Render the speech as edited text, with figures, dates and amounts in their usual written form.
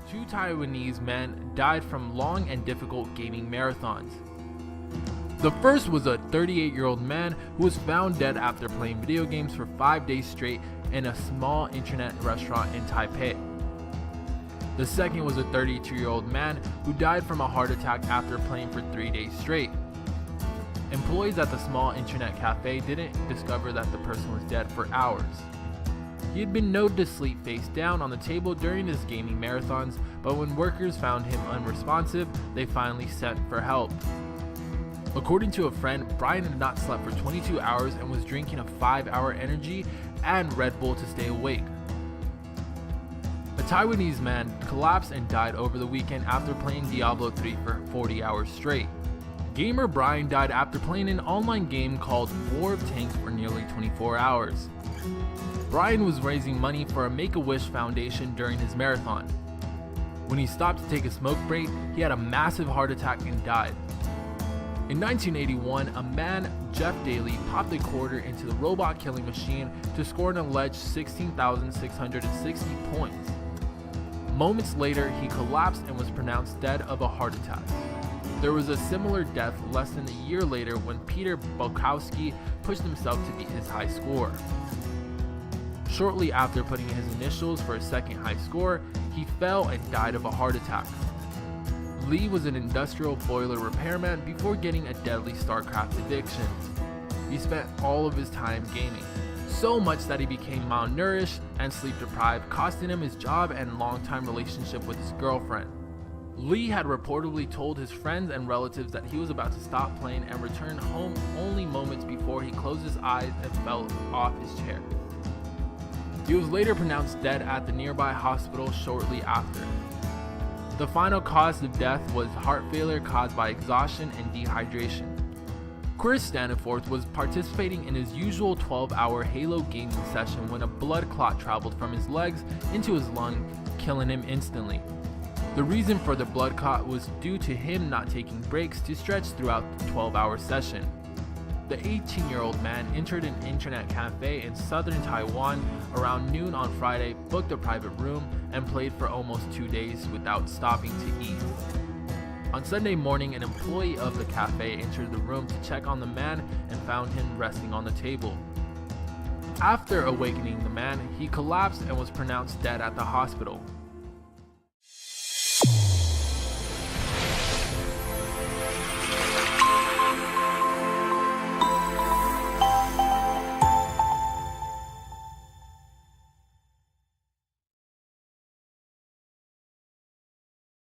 Two Taiwanese men died from long and difficult gaming marathons. The first was a 38-year-old man who was found dead after playing video games for 5 days straight in a small internet restaurant in Taipei. The second was a 32-year-old man who died from a heart attack after playing for 3 days straight. Employees at the small internet cafe didn't discover that the person was dead for hours. He had been known to sleep face down on the table during his gaming marathons, but when workers found him unresponsive, they finally sent for help. According to a friend, Brian had not slept for 22 hours and was drinking a 5-hour energy and Red Bull to stay awake. A Taiwanese man collapsed and died over the weekend after playing Diablo 3 for 40 hours straight. Gamer Brian died after playing an online game called War of Tanks for nearly 24 hours. Brian was raising money for a Make-A-Wish Foundation during his marathon. When he stopped to take a smoke break, he had a massive heart attack and died. In 1981, a man, Jeff Daly, popped a quarter into the robot killing machine to score an alleged 16,660 points. Moments later, he collapsed and was pronounced dead of a heart attack. There was a similar death less than a year later when Peter Bukowski pushed himself to beat his high score. Shortly after putting his initials for a second high score, he fell and died of a heart attack. Lee was an industrial boiler repairman before getting a deadly StarCraft addiction. He spent all of his time gaming, so much that he became malnourished and sleep deprived, costing him his job and longtime relationship with his girlfriend. Lee had reportedly told his friends and relatives that he was about to stop playing and return home only moments before he closed his eyes and fell off his chair. He was later pronounced dead at the nearby hospital shortly after. The final cause of death was heart failure caused by exhaustion and dehydration. Chris Staniforth was participating in his usual 12-hour Halo gaming session when a blood clot traveled from his legs into his lung, killing him instantly. The reason for the blood clot was due to him not taking breaks to stretch throughout the 12-hour session. The 18-year-old man entered an internet cafe in southern Taiwan around noon on Friday, booked a private room, and played for almost 2 days without stopping to eat. On Sunday morning, an employee of the cafe entered the room to check on the man and found him resting on the table. After awakening the man, he collapsed and was pronounced dead at the hospital.